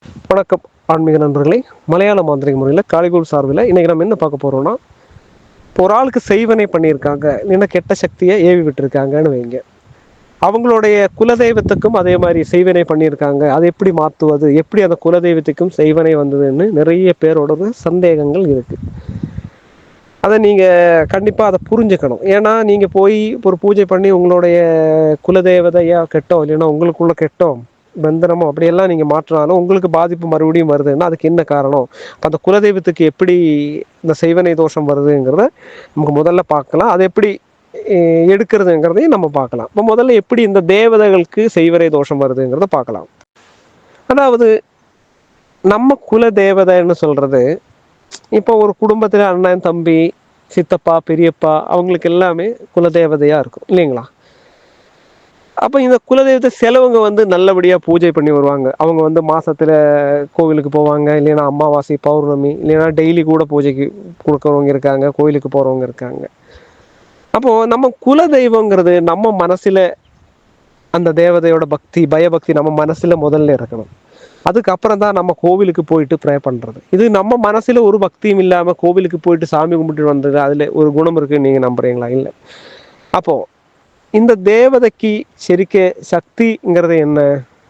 வணக்கம் ஆன்மீக நண்பர்களே. மலையாள மாந்திரிக முறையில் காளிகோள் சார்பில் இன்னைக்கு நம்ம என்ன பார்க்க போறோம்னா, ஒரு ஆளுக்கு செய்வனை பண்ணியிருக்காங்க, இல்லைன்னா கெட்ட சக்தியை ஏவி விட்டுருக்காங்கன்னு வைங்க. அவங்களுடைய குலதெய்வத்துக்கும் அதே மாதிரி செய்வனை பண்ணியிருக்காங்க, அதை எப்படி மாற்றுவது, எப்படி அந்த குலதெய்வத்துக்கும் செய்வனை வந்ததுன்னு நிறைய பேரோட சந்தேகங்கள் இருக்கு. அதை நீங்கள் கண்டிப்பாக அதை புரிஞ்சுக்கணும். ஏன்னா நீங்கள் போய் ஒரு பூஜை பண்ணி உங்களுடைய குலதெய்வதையா கெட்டோம், இல்லைன்னா உங்களுக்குள்ள கெட்டோம் பந்தனமோ அப்படியெல்லாம் நீங்கள் மாற்றினாலும் உங்களுக்கு பாதிப்பு மறுபடியும் வருதுன்னா அதுக்கு என்ன காரணம், அந்த குலதெய்வத்துக்கு எப்படி இந்த செய்வனை தோஷம் வருதுங்கிறத நமக்கு முதல்ல பார்க்கலாம். அது எப்படி எடுக்கிறதுங்கிறதையும் நம்ம பார்க்கலாம். இப்போ முதல்ல எப்படி இந்த தேவதைகளுக்கு செய்வனை தோஷம் வருதுங்கிறத பார்க்கலாம். அதாவது நம்ம குல தேவதைன்னு சொல்றது, இப்போ ஒரு குடும்பத்தில் அண்ணன் தம்பி சித்தப்பா பெரியப்பா அவங்களுக்கு எல்லாமே குலதேவதையா இருக்கும் இல்லைங்களா. அப்போ இந்த குலதெய்வத்தை சிலவங்க நல்லபடியாக பூஜை பண்ணி வருவாங்க. அவங்க மாசத்துல கோவிலுக்கு போவாங்க, இல்லைன்னா அமாவாசை பௌர்ணமி இல்லைன்னா டெய்லி கூட பூஜைக்கு கொடுக்கறவங்க இருக்காங்க, கோயிலுக்கு போறவங்க இருக்காங்க. அப்போ நம்ம குலதெய்வங்கிறது நம்ம மனசுல அந்த தேவதையோட பக்தி பயபக்தி நம்ம மனசுல முதல்ல இருக்கணும். அதுக்கப்புறம் தான் நம்ம கோவிலுக்கு போயிட்டு ப்ரே பண்றது. இது நம்ம மனசுல ஒரு பக்தியும் இல்லாம கோவிலுக்கு போயிட்டு சாமி கும்பிட்டு வந்தது அதுல ஒரு குணம் இருக்குன்னு நீங்க நம்புறீங்களா? இல்லை. அப்போ இந்த தேவதைக்கு செரிக்க சக்திங்கிறது என்ன,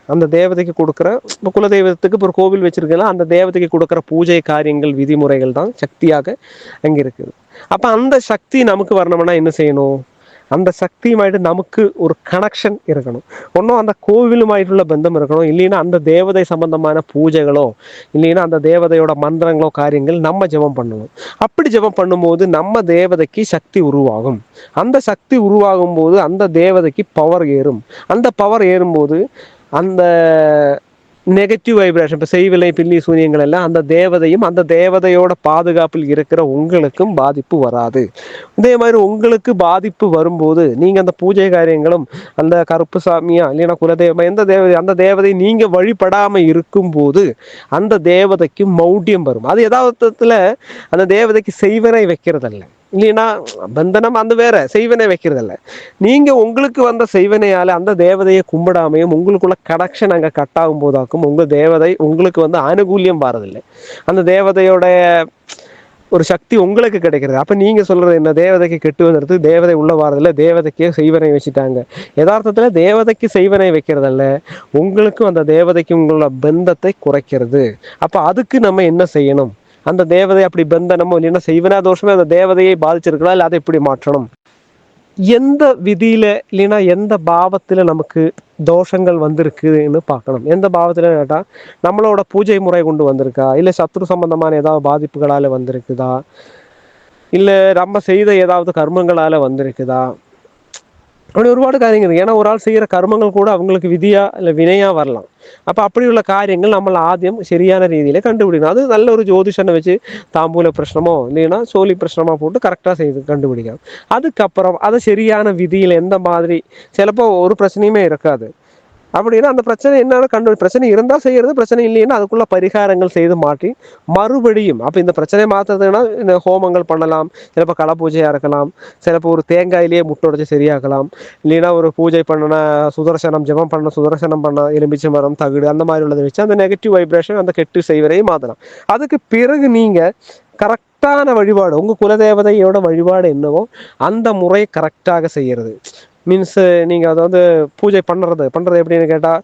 அந்த தேவதைக்கு கொடுக்குற இப்போ குலதெய்வத்துக்கு இப்போ ஒரு கோவில் வச்சிருக்கலாம், அந்த தேவதைக்கு கொடுக்குற பூஜை காரியங்கள் விதிமுறைகள் தான் சக்தியாக அங்கே இருக்குது. அப்போ அந்த சக்தி நமக்கு வரணும்னா என்ன செய்யணும், அந்த சக்தியுமாயிட்டு நமக்கு ஒரு கனெக்ஷன் இருக்கணும். ஒன்றும் அந்த கோவிலுமாയിട്ടുள்ள பந்தம் இருக்கணும், இல்லைன்னா அந்த தேவதை சம்பந்தமான பூஜைகளோ இல்லைன்னா அந்த தேவதையோட மந்திரங்களோ காரியங்கள் நம்ம ஜெபம் பண்ணணும். அப்படி ஜெபம் பண்ணும்போது நம்ம தேவதைக்கு சக்தி உருவாகும். அந்த சக்தி உருவாகும் போது அந்த தேவதைக்கு பவர் ஏறும். அந்த பவர் ஏறும்போது அந்த நெகட்டிவ் வைப்ரேஷன் இப்போ செய்விலை பில்லி சூனியங்கள் எல்லாம் அந்த தேவதையும் அந்த தேவதையோட பாதுகாப்பில் இருக்கிற உங்களுக்கும் பாதிப்பு வராது. இதே மாதிரி உங்களுக்கு பாதிப்பு வரும்போது நீங்க அந்த பூஜை காரியங்களும் அந்த கருப்பு சாமியா இல்லைன்னா குலதெய்வம் எந்த தேவதை அந்த தேவதை நீங்க வழிபடாம இருக்கும் போது அந்த தேவதைக்கு மௌட்டியம் வரும். அது யதார்த்தத்துல அந்த தேவதைக்கு செய்வனை வைக்கிறதல்ல, இல்லைன்னா பந்தனம் அந்த வேற, செய்வனை வைக்கிறதில்ல. நீங்க உங்களுக்கு வந்த செய்வனையால அந்த தேவதையை கும்பிடாமையும் உங்களுக்குள்ள கனெக்ஷன் அங்க கட் ஆகும் போதாக்கும் உங்க தேவதை உங்களுக்கு அனுகூல்யம் பாரதில்லை. அந்த தேவதையோட ஒரு சக்தி உங்களுக்கு கிடைக்கிறது. அப்ப நீங்க சொல்றது என்ன, தேவதைக்கு கெட்டு வந்துடுது, தேவதை உள்ள வாரதில்ல, தேவதைக்கே செய்வனை வச்சுட்டாங்க. யதார்த்தத்துல தேவதைக்கு செய்வனை வைக்கிறதல்ல, உங்களுக்கும் அந்த தேவதைக்கு உங்களோட பந்தத்தை குறைக்கிறது. அப்ப அதுக்கு நம்ம என்ன செய்யணும், அந்த தேவதை அப்படி பந்தனமோ இல்லைன்னா செய்வனா தோஷமே அந்த தேவதையை பாதிச்சிருக்கலாம், இல்லை அதை எப்படி மாற்றணும், எந்த விதியில இல்லைன்னா எந்த பாவத்துல நமக்கு தோஷங்கள் வந்திருக்குன்னு பார்க்கணும். எந்த பாவத்துல கேட்டா நம்மளோட பூஜை முறை கொண்டு வந்திருக்கா, இல்ல சத்ரு சம்பந்தமான ஏதாவது பாதிப்புகளால வந்திருக்குதா, இல்ல நம்ம செய்த ஏதாவது கர்மங்களால வந்திருக்குதா, அப்படி ஒருபாடு காரியங்கள் இருக்கு. ஏன்னா ஒரு ஆள் செய்யற கர்மங்கள் கூட அவங்களுக்கு விதியா இல்ல வினையா வரலாம். அப்ப அப்படி உள்ள காரியங்கள் நம்மள ஆദ്യം சரியான ரீதியில கண்டுபிடிக்கணும். அது நல்ல ஒரு ஜோதிஷனை வச்சு தாம்பூல பிரச்சனமோ இல்லைன்னா சோழி பிரச்சனமா போட்டு கரெக்டா செய்து கண்டுபிடிக்கணும். அதுக்கப்புறம் அதை சரியான விதியில எந்த மாதிரி, சிலப்போ ஒரு பிரச்சனையுமே இருக்காது. அப்படின்னா அந்த பிரச்சனை என்னன்னு பிரச்சனை இருந்தால் செய்யறது, பிரச்சனை இல்லைன்னா அதுக்குள்ள பரிகாரங்கள் செய்து மாற்றி மறுபடியும் அப்போ இந்த பிரச்சனை மாற்றுறதுன்னா இந்த ஹோமங்கள் பண்ணலாம், சிலப்போ கள பூஜையாக இருக்கலாம், சிலப்போ ஒரு தேங்காயிலேயே முட்டை உடைச்சு சரியாக்கலாம், இல்லைன்னா ஒரு பூஜை பண்ணனா சுதர்சனம் ஜெபம் பண்ண சுதர்சனம் பண்ண எலுமிச்சை மரம் தகுடு அந்த மாதிரி உள்ளதை வச்சு அந்த நெகட்டிவ் வைப்ரேஷன் அந்த கெட்டு செய்வரையும் மாற்றலாம். அதுக்கு பிறகு நீங்க கரெக்டான வழிபாடு உங்க குலதேவதையோட வழிபாடு என்னவோ அந்த முறை கரெக்டாக செய்யறது. மீன்ஸ் நீங்கள் அதை பூஜை பண்ணுறது எப்படின்னு கேட்டால்,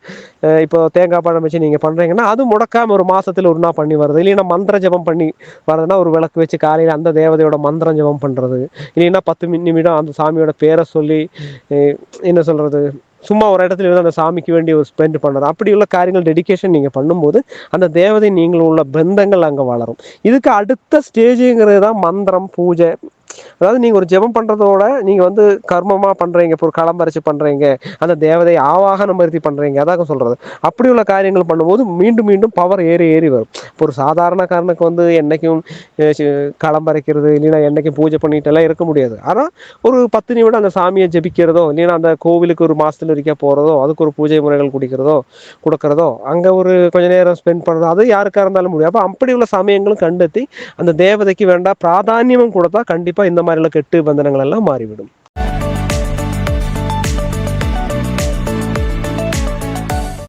இப்போ தேங்காய் பழம் வச்சு நீங்கள் பண்ணுறீங்கன்னா அது முடக்காமல் ஒரு மாதத்தில் ஒரு நாள் பண்ணி வருது, இல்லைன்னா மந்திர ஜபம் பண்ணி வர்றதுன்னா ஒரு விளக்கு வச்சு காலையில் அந்த தேவதையோட மந்திரம் ஜபம் பண்ணுறது, இல்லைன்னா 10 நிமிடம் அந்த சாமியோட பேரை சொல்லி என்ன சொல்கிறது சும்மா ஒரு இடத்துல அந்த சாமிக்கு வேண்டி ஒரு ஸ்பெண்ட் பண்ணுறது, அப்படி உள்ள காரியங்கள் டெடிக்கேஷன் நீங்கள் பண்ணும்போது அந்த தேவதை நீங்கள் உள்ள பந்தங்கள் அங்கே வளரும். இதுக்கு அடுத்த ஸ்டேஜுங்கிறது தான் மந்திரம் பூஜை. அதாவது நீங்க ஒரு ஜெபம் பண்றதோட நீங்க கர்மமா பண்றீங்க, இப்போ ஒரு களம்பரிச்சு பண்றீங்க, அந்த தேவதையை ஆவாகனம் பருத்தி பண்றீங்க, அதாக சொல்றது. அப்படி உள்ள காரியங்கள் பண்ணும்போது மீண்டும் மீண்டும் பவர் ஏறி ஏறி வரும். இப்போ ஒரு சாதாரண காரனுக்கு என்னைக்கும் களம்பரைக்கிறது இல்லைன்னா என்னைக்கும் பூஜை பண்ணிட்டு எல்லாம் இருக்க முடியாது. ஆனா ஒரு 10 நிமிடம் அந்த சாமியை ஜபிக்கிறதோ இல்லைன்னா அந்த கோவிலுக்கு ஒரு மாசத்துல இருக்க போறதோ அதுக்கு ஒரு பூஜை முறைகள் கொடுக்கறதோ அங்க ஒரு கொஞ்ச நேரம் ஸ்பெண்ட் பண்றதோ அது யாருக்கா இருந்தாலும் முடியும். அப்ப அப்படி உள்ள சமயங்களும் கண்டெத்தி அந்த தேவதைக்கு வேண்டாம் பிராதானியமும் கொடுத்தா கண்டிப்பா இந்த மாதிரி கெட்டு பந்தனங்கள் எல்லாம் மாறிவிடும்.